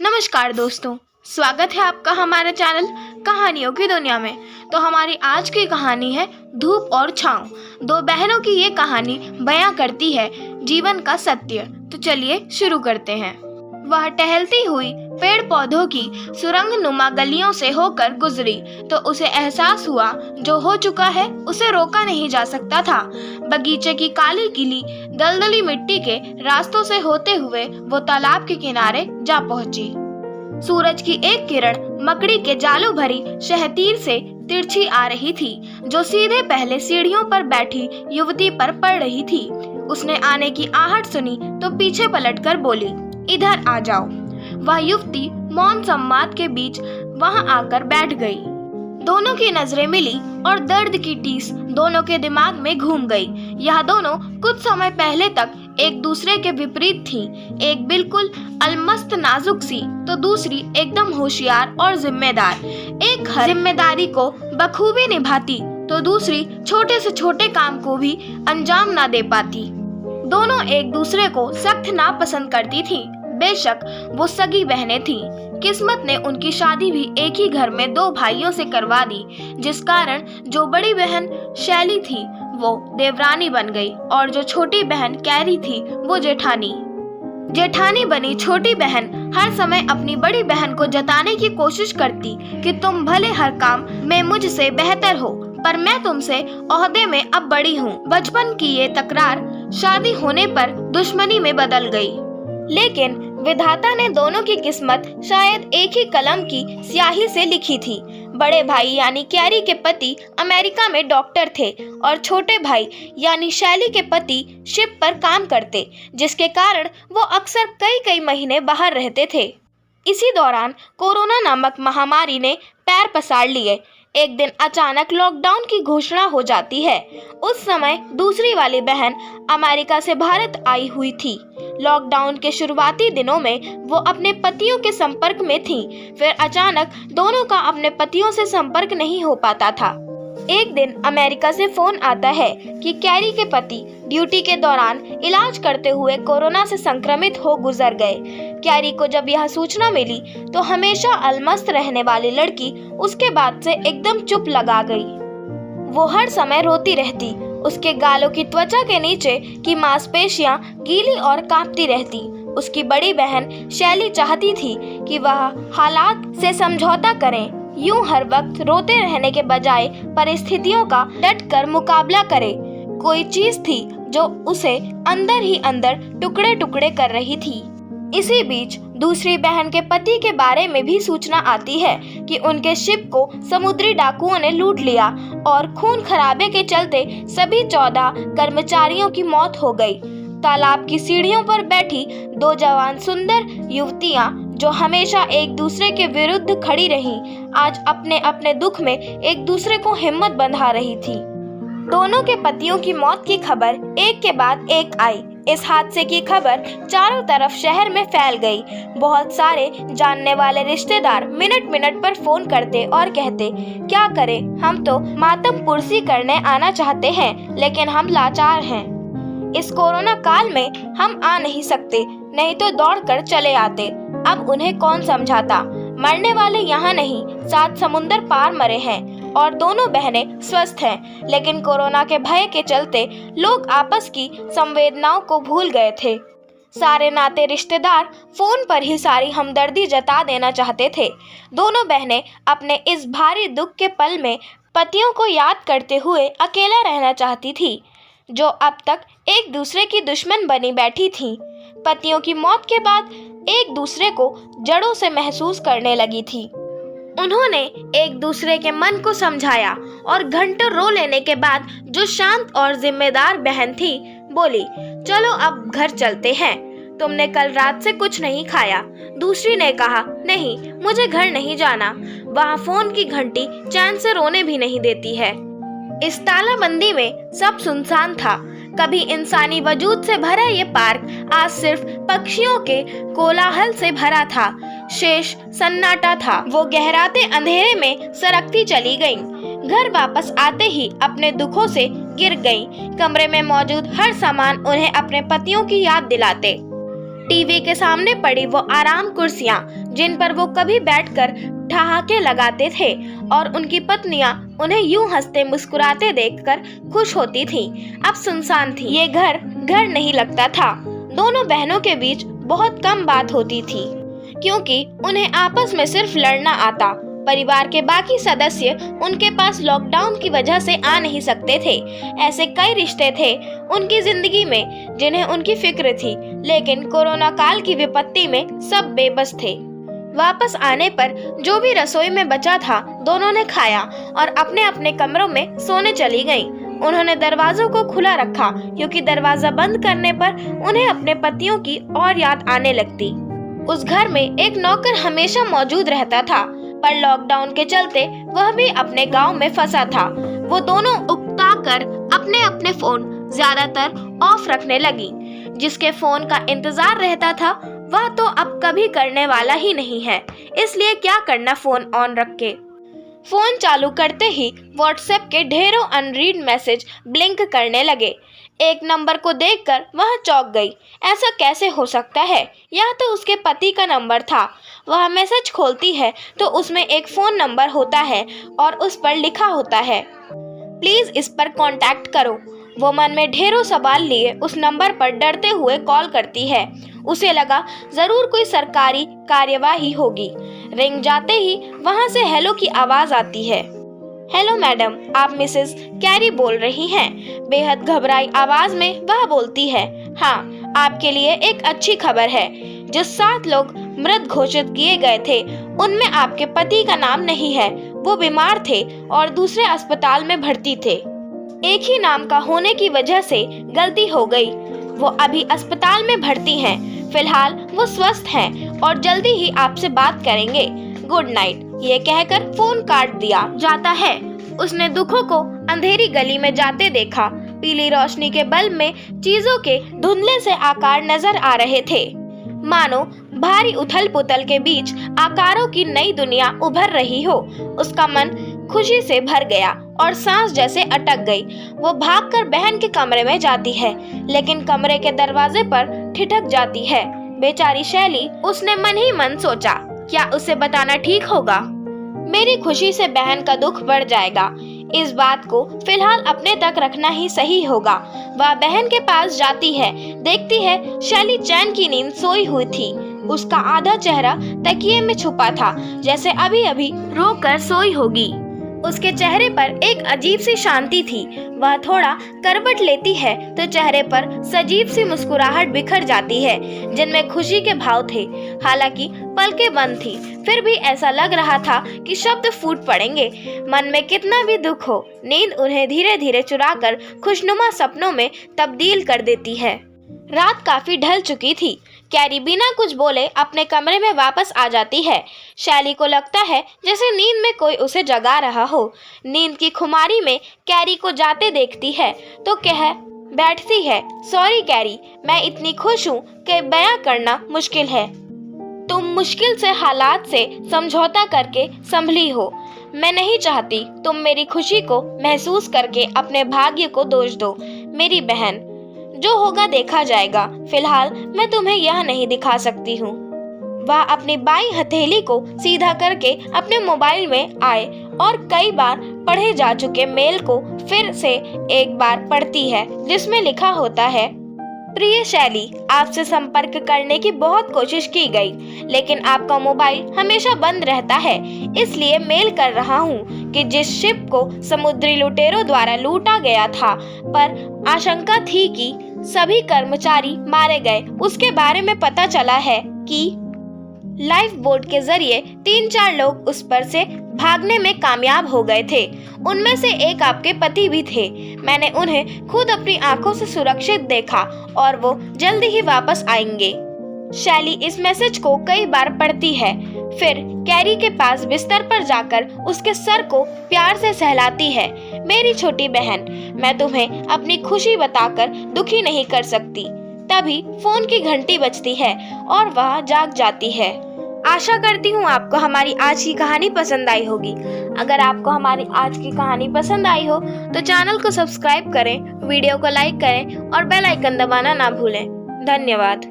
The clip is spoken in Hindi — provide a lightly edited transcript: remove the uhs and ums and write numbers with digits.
नमस्कार दोस्तों, स्वागत है आपका हमारे चैनल कहानियों की दुनिया में। तो हमारी आज की कहानी है धूप और छांव। दो बहनों की ये कहानी बयां करती है जीवन का सत्य। तो चलिए शुरू करते हैं। वह टहलती हुई पेड़ पौधों की सुरंग नुमा गलियों से होकर गुजरी तो उसे एहसास हुआ जो हो चुका है उसे रोका नहीं जा सकता था। बगीचे की काली गीली दलदली मिट्टी के रास्तों से होते हुए वो तालाब के किनारे जा पहुंची। सूरज की एक किरण मकड़ी के जालों भरी शहतीर से तिरछी आ रही थी जो सीधे पहले सीढ़ियों पर बैठी युवती पर पड़ रही थी। उसने आने की आहट सुनी तो पीछे पलटकर बोली, इधर आ जाओ। वह युवती मौन संवाद के बीच वहां आकर बैठ गई। दोनों की नजरें मिली और दर्द की टीस दोनों के दिमाग में घूम गई। यह दोनों कुछ समय पहले तक एक दूसरे के विपरीत थीं। एक बिल्कुल अलमस्त नाजुक सी तो दूसरी एकदम होशियार और जिम्मेदार। एक हर जिम्मेदारी को बखूबी निभाती तो दूसरी छोटे से छोटे काम को भी अंजाम ना दे पाती। दोनों एक दूसरे को सख्त नापसंद करती थीं। बेशक वो सगी बहनें थीं। किस्मत ने उनकी शादी भी एक ही घर में दो भाइयों से करवा दी, जिस कारण जो बड़ी बहन शैली थी वो देवरानी बन गई और जो छोटी बहन कैरी थी वो जेठानी। जेठानी बनी छोटी बहन हर समय अपनी बड़ी बहन को जताने की कोशिश करती कि तुम भले हर काम में मुझसे बेहतर हो, पर मैं तुमसे ओहदे में अब बड़ी हूँ। बचपन की ये तकरार शादी होने पर दुश्मनी में बदल गई। लेकिन विधाता ने दोनों की किस्मत शायद एक ही कलम की स्याही से लिखी थी। बड़े भाई यानी कैरी के पति अमेरिका में डॉक्टर थे और छोटे भाई यानी शैली के पति शिप पर काम करते, जिसके कारण वो अक्सर कई कई महीने बाहर रहते थे। इसी दौरान कोरोना नामक महामारी ने पैर पसार लिए। एक दिन अचानक लॉकडाउन की घोषणा हो जाती है। उस समय दूसरी वाली बहन अमेरिका से भारत आई हुई थी। लॉकडाउन के शुरुआती दिनों में वो अपने पतियों के संपर्क में थीं। फिर अचानक दोनों का अपने पतियों से संपर्क नहीं हो पाता था। एक दिन अमेरिका से फोन आता है कि कैरी के पति ड्यूटी के दौरान इलाज करते हुए कोरोना से संक्रमित हो गुजर गए। कैरी को जब यह सूचना मिली तो हमेशा अलमस्त रहने वाली लड़की उसके बाद से एकदम चुप लगा गई। वो हर समय रोती रहती। उसके गालों की त्वचा के नीचे की मांसपेशियां गीली और कांपती रहती। उसकी बड़ी बहन शैली चाहती थी कि वह हालात से समझौता करें, यूं हर वक्त रोते रहने के बजाय परिस्थितियों का डटकर मुकाबला करे। कोई चीज थी जो उसे अंदर ही अंदर टुकड़े टुकड़े कर रही थी। इसी बीच दूसरी बहन के पति के बारे में भी सूचना आती है कि उनके शिप को समुद्री डाकुओं ने लूट लिया और खून खराबे के चलते सभी 14 कर्मचारियों की मौत हो गई। तालाब की सीढ़ियों पर बैठी दो जवान सुंदर युवतियां जो हमेशा एक दूसरे के विरुद्ध खड़ी रहीं, आज अपने अपने दुख में एक दूसरे को हिम्मत बंधा रही थी। दोनों के पतियों की मौत की खबर एक के बाद एक आई। इस हादसे की खबर चारों तरफ शहर में फैल गई। बहुत सारे जानने वाले रिश्तेदार मिनट मिनट पर फोन करते और कहते, क्या करें, हम तो मातम पुरसी करने आना चाहते हैं लेकिन हम लाचार हैं। इस कोरोना काल में हम आ नहीं सकते, नहीं तो दौड़कर चले आते। अब उन्हें कौन समझाता। मरने वाले यहाँ नहीं, 7 समुंदर पार मरे हैं और दोनों बहनें स्वस्थ हैं। लेकिन कोरोना के भय के चलते लोग आपस की संवेदनाओं को भूल गए थे। सारे नाते रिश्तेदार फोन पर ही सारी हमदर्दी जता देना चाहते थे। दोनों बहनें अपने इस भारी दुख के पल में पतियों को याद करते हुए अकेला रहना चाहती थी, जो अब तक एक दूसरे की दुश्मन बनी बैठी थीं। पतियों की मौत के बाद एक दूसरे को जड़ों से महसूस करने लगी थी। उन्होंने एक दूसरे के मन को समझाया और घंटों रो लेने के बाद जो शांत और जिम्मेदार बहन थी बोली, चलो अब घर चलते हैं, तुमने कल रात से कुछ नहीं खाया। दूसरी ने कहा, नहीं, मुझे घर नहीं जाना, वहाँ फोन की घंटी चैन से रोने भी नहीं देती है। इस तालाबंदी में सब सुनसान था। कभी इंसानी वजूद से भरा ये पार्क आज सिर्फ पक्षियों के कोलाहल से भरा था। शेष सन्नाटा था। वो गहराते अंधेरे में सरकती चली गईं। घर वापस आते ही अपने दुखों से गिर गईं। कमरे में मौजूद हर सामान उन्हें अपने पतियों की याद दिलाते। टीवी के सामने पड़ी वो आराम कुर्सियां जिन पर वो कभी बैठकर ठहाके लगाते थे और उनकी पत्नियां उन्हें यूं हंसते मुस्कुराते देखकर खुश होती थीं, अब सुनसान थी। ये घर नहीं लगता था। दोनों बहनों के बीच बहुत कम बात होती थी क्योंकि उन्हें आपस में सिर्फ लड़ना आता। परिवार के बाकी सदस्य उनके पास लॉकडाउन की वजह से आ नहीं सकते थे। ऐसे कई रिश्ते थे उनकी जिंदगी में जिन्हें उनकी फिक्र थी, लेकिन कोरोना काल की विपत्ति में सब बेबस थे। वापस आने पर जो भी रसोई में बचा था दोनों ने खाया और अपने अपने कमरों में सोने चली गईं। उन्होंने दरवाजों को खुला रखा क्योंकि दरवाजा बंद करने पर उन्हें अपने पतियों की और याद आने लगती। उस घर में एक नौकर हमेशा मौजूद रहता था, पर लॉकडाउन के चलते वह भी अपने गांव में फंसा था। वो दोनों उकता कर अपने अपने फोन ज्यादातर ऑफ रखने लगी। जिसके फोन का इंतजार रहता था वह तो अब कभी करने वाला ही नहीं है, इसलिए क्या करना फोन ऑन रख के। फोन चालू करते ही व्हाट्सएप के ढेरों अनरीड मैसेज ब्लिंक करने लगे। एक नंबर को देखकर वह चौंक गई। ऐसा कैसे हो सकता है? यह तो उसके पति का नंबर था। वह मैसेज खोलती है तो उसमें एक फ़ोन नंबर होता है और उस पर लिखा होता है, प्लीज़ इस पर कांटेक्ट करो। वो मन में ढेरों सवाल लिए उस नंबर पर डरते हुए कॉल करती है। उसे लगा जरूर कोई सरकारी कार्यवाही होगी। रिंग जाते ही वहां से हेलो की आवाज़ आती है। हेलो मैडम, आप मिसेस कैरी बोल रही हैं? बेहद घबराई आवाज में वह बोलती है, हाँ, आपके लिए एक अच्छी खबर है। जो 7 लोग मृत घोषित किए गए थे उनमें आपके पति का नाम नहीं है। वो बीमार थे और दूसरे अस्पताल में भर्ती थे। एक ही नाम का होने की वजह से गलती हो गई। वो अभी अस्पताल में भर्ती हैं। फिलहाल वो स्वस्थ हैं और जल्दी ही आपसे बात करेंगे। Good night. ये कहकर फोन काट दिया जाता है। उसने दुखों को अंधेरी गली में जाते देखा। पीली रोशनी के बल्ब में चीजों के धुंधले से आकार नजर आ रहे थे, मानो भारी उथल पुथल के बीच आकारों की नई दुनिया उभर रही हो। उसका मन खुशी से भर गया और सांस जैसे अटक गई। वो भागकर बहन के कमरे में जाती है, लेकिन कमरे के दरवाजे पर ठिठक जाती है। बेचारी शैली, उसने मन ही मन सोचा, क्या उसे बताना ठीक होगा? मेरी खुशी से बहन का दुख बढ़ जाएगा। इस बात को फिलहाल अपने तक रखना ही सही होगा। वह बहन के पास जाती है, देखती है शैली चैन की नींद सोई हुई थी। उसका आधा चेहरा तकिए में छुपा था, जैसे अभी अभी रोकर सोई होगी। उसके चेहरे पर एक अजीब सी शांति थी। वह थोड़ा करवट लेती है तो चेहरे पर सजीव सी मुस्कुराहट बिखर जाती है, जिनमें खुशी के भाव थे। हालांकि पलकें बंद थी, फिर भी ऐसा लग रहा था कि शब्द फूट पड़ेंगे। मन में कितना भी दुख हो, नींद उन्हें धीरे धीरे चुराकर खुशनुमा सपनों में तब्दील कर देती है। रात काफी ढल चुकी थी। कैरी बिना कुछ बोले अपने कमरे में वापस आ जाती है। शैली को लगता है जैसे नींद में कोई उसे जगा रहा हो। नींद की खुमारी में कैरी को जाते देखती है तो कह बैठती है, सॉरी कैरी, मैं इतनी खुश हूँ कि बयां करना मुश्किल है। तुम मुश्किल से हालात से समझौता करके संभली हो। मैं नहीं चाहती तुम मेरी खुशी को महसूस करके अपने भाग्य को दोष दो। मेरी बहन, जो होगा देखा जाएगा। फिलहाल मैं तुम्हें यह नहीं दिखा सकती हूँ। वह अपनी बाईं हथेली को सीधा करके अपने मोबाइल में आए और कई बार पढ़े जा चुके मेल को फिर से एक बार पढ़ती है, जिसमें लिखा होता है, प्रिय शैली, आपसे संपर्क करने की बहुत कोशिश की गई, लेकिन आपका मोबाइल हमेशा बंद रहता है। इसलिए मेल कर रहा हूँ कि जिस शिप को समुद्री लुटेरों द्वारा लूटा गया था, पर आशंका थी कि सभी कर्मचारी मारे गए, उसके बारे में पता चला है कि लाइफ बोट के जरिए 3-4 लोग उस पर से भागने में कामयाब हो गए थे। उनमें से एक आपके पति भी थे। मैंने उन्हें खुद अपनी आंखों से सुरक्षित देखा और वो जल्दी ही वापस आएंगे। शैली इस मैसेज को कई बार पढ़ती है, फिर कैरी के पास बिस्तर पर जाकर उसके सर को प्यार से सहलाती है। मेरी छोटी बहन, मैं तुम्हें अपनी खुशी बताकर दुखी नहीं कर सकती। तभी फोन की घंटी बजती है और वह जाग जाती है। आशा करती हूँ आपको हमारी आज की कहानी पसंद आई होगी। अगर आपको हमारी आज की कहानी पसंद आई हो तो चैनल को सब्सक्राइब करें, वीडियो को लाइक करें और बेल आइकन दबाना ना भूलें। धन्यवाद।